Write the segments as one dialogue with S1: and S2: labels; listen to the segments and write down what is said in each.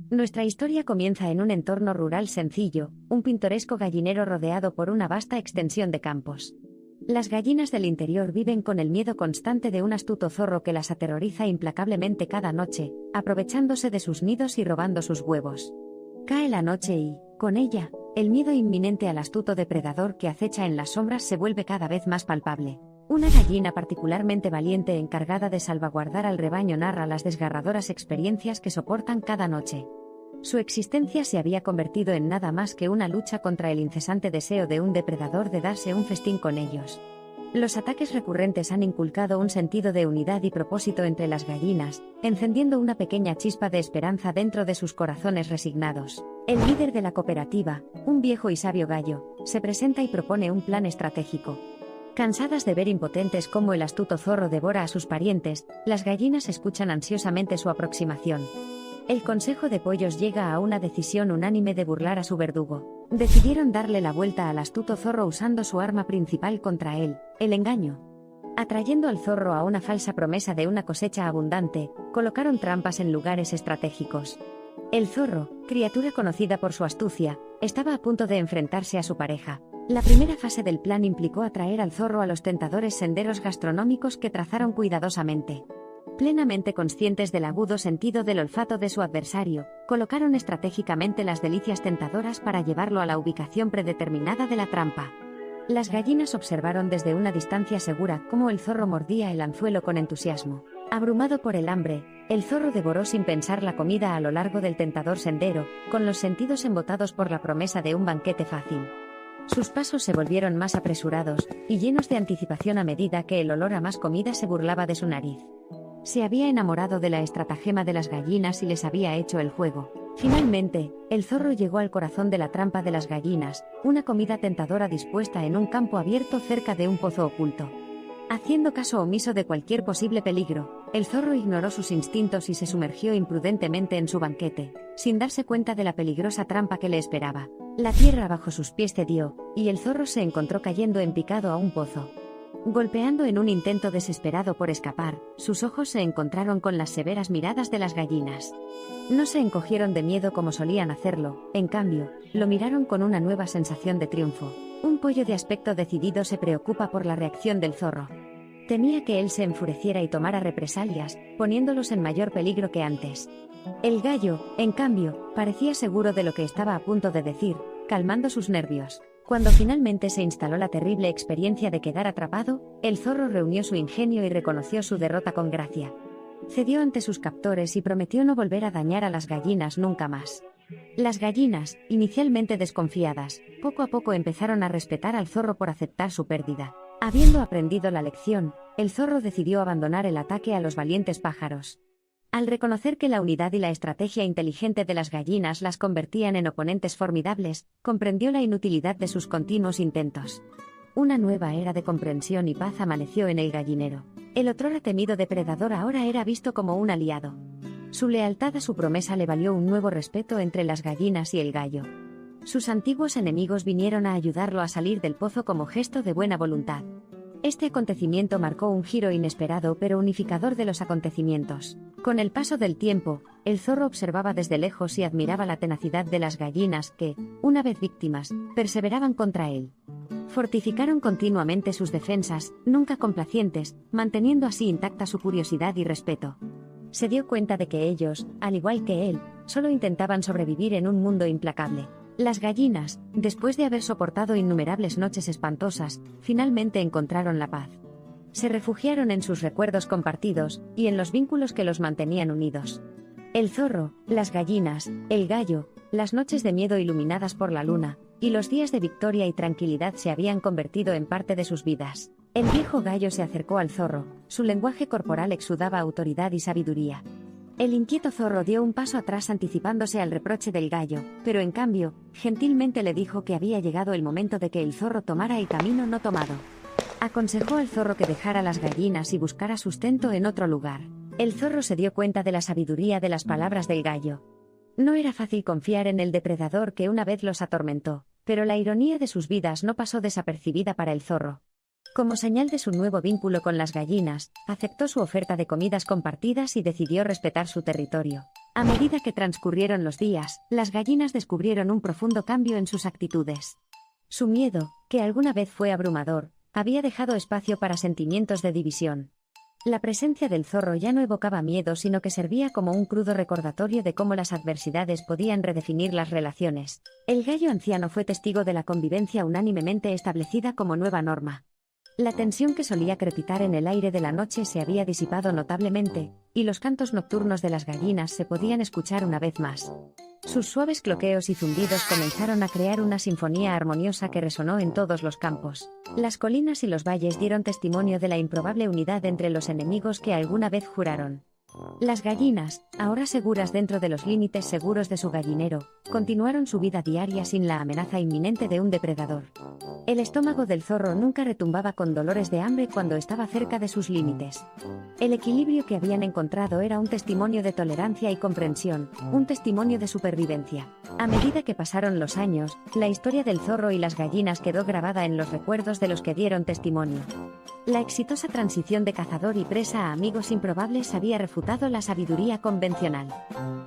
S1: Nuestra historia comienza en un entorno rural sencillo, un pintoresco gallinero rodeado por una vasta extensión de campos. Las gallinas del interior viven con el miedo constante de un astuto zorro que las aterroriza implacablemente cada noche, aprovechándose de sus nidos y robando sus huevos. Cae la noche y, con ella, el miedo inminente al astuto depredador que acecha en las sombras se vuelve cada vez más palpable. Una gallina particularmente valiente encargada de salvaguardar al rebaño narra las desgarradoras experiencias que soportan cada noche. Su existencia se había convertido en nada más que una lucha contra el incesante deseo de un depredador de darse un festín con ellos. Los ataques recurrentes han inculcado un sentido de unidad y propósito entre las gallinas, encendiendo una pequeña chispa de esperanza dentro de sus corazones resignados. El líder de la cooperativa, un viejo y sabio gallo, se presenta y propone un plan estratégico. Cansadas de ver impotentes cómo el astuto zorro devora a sus parientes, las gallinas escuchan ansiosamente su aproximación. El consejo de pollos llega a una decisión unánime de burlar a su verdugo. Decidieron darle la vuelta al astuto zorro usando su arma principal contra él, el engaño. Atrayendo al zorro a una falsa promesa de una cosecha abundante, colocaron trampas en lugares estratégicos. El zorro, criatura conocida por su astucia, estaba a punto de enfrentarse a su pareja. La primera fase del plan implicó atraer al zorro a los tentadores senderos gastronómicos que trazaron cuidadosamente. Plenamente conscientes del agudo sentido del olfato de su adversario, colocaron estratégicamente las delicias tentadoras para llevarlo a la ubicación predeterminada de la trampa. Las gallinas observaron desde una distancia segura cómo el zorro mordía el anzuelo con entusiasmo. Abrumado por el hambre, el zorro devoró sin pensar la comida a lo largo del tentador sendero, con los sentidos embotados por la promesa de un banquete fácil. Sus pasos se volvieron más apresurados y llenos de anticipación a medida que el olor a más comida se burlaba de su nariz. Se había enamorado de la estratagema de las gallinas y les había hecho el juego. Finalmente, el zorro llegó al corazón de la trampa de las gallinas, una comida tentadora dispuesta en un campo abierto cerca de un pozo oculto. Haciendo caso omiso de cualquier posible peligro, el zorro ignoró sus instintos y se sumergió imprudentemente en su banquete, sin darse cuenta de la peligrosa trampa que le esperaba. La tierra bajo sus pies cedió, y el zorro se encontró cayendo en picado a un pozo. Golpeando en un intento desesperado por escapar, sus ojos se encontraron con las severas miradas de las gallinas. No se encogieron de miedo como solían hacerlo, en cambio, lo miraron con una nueva sensación de triunfo. Un pollo de aspecto decidido se preocupa por la reacción del zorro. Temía que él se enfureciera y tomara represalias, poniéndolos en mayor peligro que antes. El gallo, en cambio, parecía seguro de lo que estaba a punto de decir, calmando sus nervios. Cuando finalmente se instaló la terrible experiencia de quedar atrapado, el zorro reunió su ingenio y reconoció su derrota con gracia. Cedió ante sus captores y prometió no volver a dañar a las gallinas nunca más. Las gallinas, inicialmente desconfiadas, poco a poco empezaron a respetar al zorro por aceptar su pérdida. Habiendo aprendido la lección, el zorro decidió abandonar el ataque a los valientes pájaros. Al reconocer que la unidad y la estrategia inteligente de las gallinas las convertían en oponentes formidables, comprendió la inutilidad de sus continuos intentos. Una nueva era de comprensión y paz amaneció en el gallinero. El otrora temido depredador ahora era visto como un aliado. Su lealtad a su promesa le valió un nuevo respeto entre las gallinas y el gallo. Sus antiguos enemigos vinieron a ayudarlo a salir del pozo como gesto de buena voluntad. Este acontecimiento marcó un giro inesperado pero unificador de los acontecimientos. Con el paso del tiempo, el zorro observaba desde lejos y admiraba la tenacidad de las gallinas que, una vez víctimas, perseveraban contra él. Fortificaron continuamente sus defensas, nunca complacientes, manteniendo así intacta su curiosidad y respeto. Se dio cuenta de que ellos, al igual que él, solo intentaban sobrevivir en un mundo implacable. Las gallinas, después de haber soportado innumerables noches espantosas, finalmente encontraron la paz. Se refugiaron en sus recuerdos compartidos, y en los vínculos que los mantenían unidos. El zorro, las gallinas, el gallo, las noches de miedo iluminadas por la luna, y los días de victoria y tranquilidad se habían convertido en parte de sus vidas. El viejo gallo se acercó al zorro, su lenguaje corporal exudaba autoridad y sabiduría. El inquieto zorro dio un paso atrás anticipándose al reproche del gallo, pero en cambio, gentilmente le dijo que había llegado el momento de que el zorro tomara el camino no tomado. Aconsejó al zorro que dejara las gallinas y buscara sustento en otro lugar. El zorro se dio cuenta de la sabiduría de las palabras del gallo. No era fácil confiar en el depredador que una vez los atormentó, pero la ironía de sus vidas no pasó desapercibida para el zorro. Como señal de su nuevo vínculo con las gallinas, aceptó su oferta de comidas compartidas y decidió respetar su territorio. A medida que transcurrieron los días, las gallinas descubrieron un profundo cambio en sus actitudes. Su miedo, que alguna vez fue abrumador, había dejado espacio para sentimientos de división. La presencia del zorro ya no evocaba miedo, sino que servía como un crudo recordatorio de cómo las adversidades podían redefinir las relaciones. El gallo anciano fue testigo de la convivencia unánimemente establecida como nueva norma. La tensión que solía crepitar en el aire de la noche se había disipado notablemente, y los cantos nocturnos de las gallinas se podían escuchar una vez más. Sus suaves cloqueos y zumbidos comenzaron a crear una sinfonía armoniosa que resonó en todos los campos. Las colinas y los valles dieron testimonio de la improbable unidad entre los enemigos que alguna vez juraron. Las gallinas, ahora seguras dentro de los límites seguros de su gallinero, continuaron su vida diaria sin la amenaza inminente de un depredador. El estómago del zorro nunca retumbaba con dolores de hambre cuando estaba cerca de sus límites. El equilibrio que habían encontrado era un testimonio de tolerancia y comprensión, un testimonio de supervivencia. A medida que pasaron los años, la historia del zorro y las gallinas quedó grabada en los recuerdos de los que dieron testimonio. La exitosa transición de cazador y presa a amigos improbables había refutado la sabiduría convencional.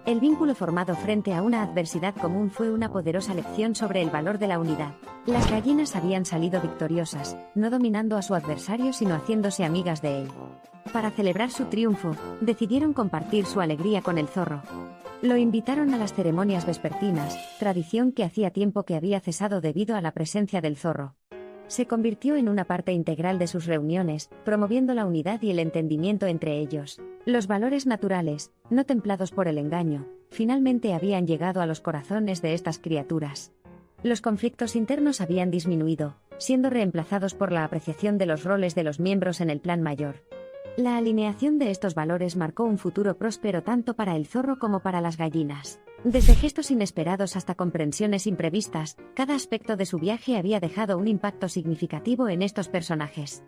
S1: El vínculo formado frente a una adversidad común fue una poderosa lección sobre el valor de la unidad. Las gallinas habían salido victoriosas, no dominando a su adversario sino haciéndose amigas de él. Para celebrar su triunfo, decidieron compartir su alegría con el zorro. Lo invitaron a las ceremonias vespertinas, tradición que hacía tiempo que había cesado debido a la presencia del zorro. Se convirtió en una parte integral de sus reuniones, promoviendo la unidad y el entendimiento entre ellos. Los valores naturales, no templados por el engaño, finalmente habían llegado a los corazones de estas criaturas. Los conflictos internos habían disminuido, siendo reemplazados por la apreciación de los roles de los miembros en el plan mayor. La alineación de estos valores marcó un futuro próspero tanto para el zorro como para las gallinas. Desde gestos inesperados hasta comprensiones imprevistas, cada aspecto de su viaje había dejado un impacto significativo en estos personajes.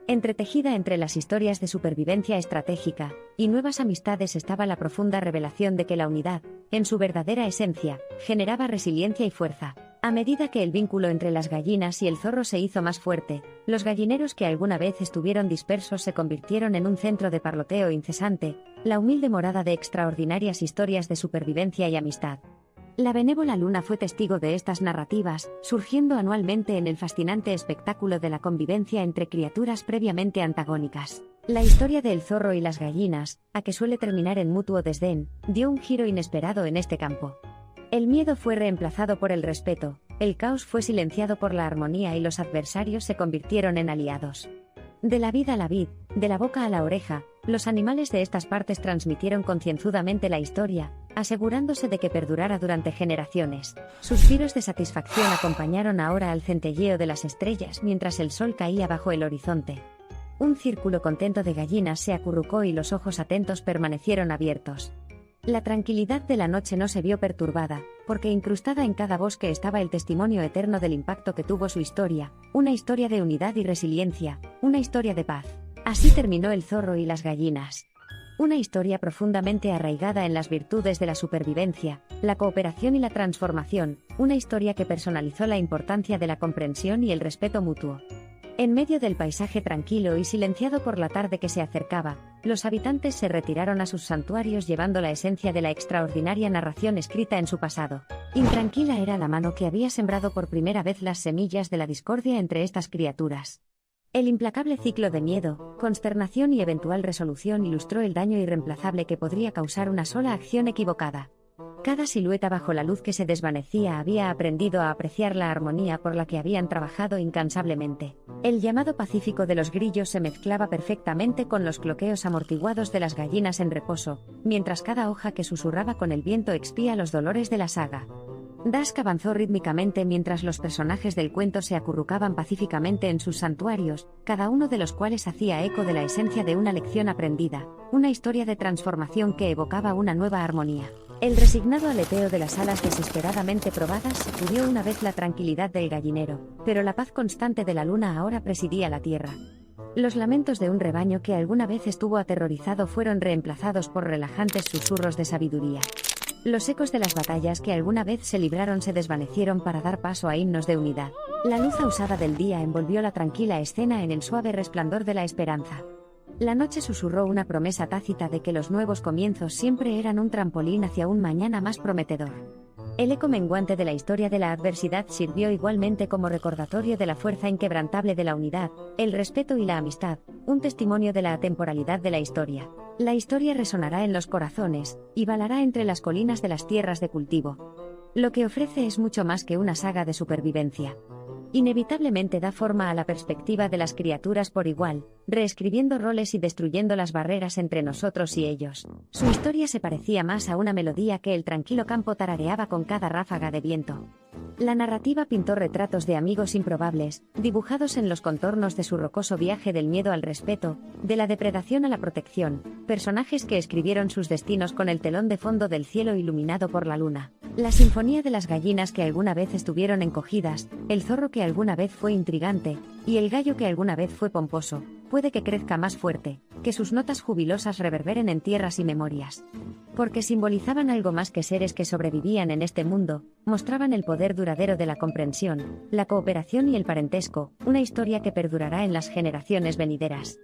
S1: Entretejida entre las historias de supervivencia estratégica y nuevas amistades estaba la profunda revelación de que la unidad, en su verdadera esencia, generaba resiliencia y fuerza. A medida que el vínculo entre las gallinas y el zorro se hizo más fuerte, los gallineros que alguna vez estuvieron dispersos se convirtieron en un centro de parloteo incesante, la humilde morada de extraordinarias historias de supervivencia y amistad. La benévola luna fue testigo de estas narrativas, surgiendo anualmente en el fascinante espectáculo de la convivencia entre criaturas previamente antagónicas. La historia del zorro y las gallinas, a que suele terminar en mutuo desdén, dio un giro inesperado en este campo. El miedo fue reemplazado por el respeto, el caos fue silenciado por la armonía y los adversarios se convirtieron en aliados. De la vid a la vid, de la boca a la oreja, los animales de estas partes transmitieron concienzudamente la historia, asegurándose de que perdurara durante generaciones. Suspiros de satisfacción acompañaron ahora al centelleo de las estrellas mientras el sol caía bajo el horizonte. Un círculo contento de gallinas se acurrucó y los ojos atentos permanecieron abiertos. La tranquilidad de la noche no se vio perturbada, porque incrustada en cada bosque estaba el testimonio eterno del impacto que tuvo su historia, una historia de unidad y resiliencia, una historia de paz. Así terminó el zorro y las gallinas. Una historia profundamente arraigada en las virtudes de la supervivencia, la cooperación y la transformación, una historia que personalizó la importancia de la comprensión y el respeto mutuo. En medio del paisaje tranquilo y silenciado por la tarde que se acercaba, los habitantes se retiraron a sus santuarios llevando la esencia de la extraordinaria narración escrita en su pasado. Intranquila era la mano que había sembrado por primera vez las semillas de la discordia entre estas criaturas. El implacable ciclo de miedo, consternación y eventual resolución ilustró el daño irreemplazable que podría causar una sola acción equivocada. Cada silueta bajo la luz que se desvanecía había aprendido a apreciar la armonía por la que habían trabajado incansablemente. El llamado pacífico de los grillos se mezclaba perfectamente con los cloqueos amortiguados de las gallinas en reposo, mientras cada hoja que susurraba con el viento expía los dolores de la saga. Dusk avanzó rítmicamente mientras los personajes del cuento se acurrucaban pacíficamente en sus santuarios, cada uno de los cuales hacía eco de la esencia de una lección aprendida, una historia de transformación que evocaba una nueva armonía. El resignado aleteo de las alas desesperadamente probadas sacudió una vez la tranquilidad del gallinero, pero la paz constante de la luna ahora presidía la tierra. Los lamentos de un rebaño que alguna vez estuvo aterrorizado fueron reemplazados por relajantes susurros de sabiduría. Los ecos de las batallas que alguna vez se libraron se desvanecieron para dar paso a himnos de unidad. La luz ausada del día envolvió la tranquila escena en el suave resplandor de la esperanza. La noche susurró una promesa tácita de que los nuevos comienzos siempre eran un trampolín hacia un mañana más prometedor. El eco menguante de la historia de la adversidad sirvió igualmente como recordatorio de la fuerza inquebrantable de la unidad, el respeto y la amistad, un testimonio de la atemporalidad de la historia. La historia resonará en los corazones, y balará entre las colinas de las tierras de cultivo. Lo que ofrece es mucho más que una saga de supervivencia. Inevitablemente da forma a la perspectiva de las criaturas por igual, reescribiendo roles y destruyendo las barreras entre nosotros y ellos. Su historia se parecía más a una melodía que el tranquilo campo tarareaba con cada ráfaga de viento. La narrativa pintó retratos de amigos improbables, dibujados en los contornos de su rocoso viaje del miedo al respeto, de la depredación a la protección, personajes que escribieron sus destinos con el telón de fondo del cielo iluminado por la luna. La sinfonía de las gallinas que alguna vez estuvieron encogidas, el zorro que alguna vez fue intrigante, y el gallo que alguna vez fue pomposo, puede que crezca más fuerte, que sus notas jubilosas reverberen en tierras y memorias. Porque simbolizaban algo más que seres que sobrevivían en este mundo, mostraban el poder duradero de la comprensión, la cooperación y el parentesco, una historia que perdurará en las generaciones venideras.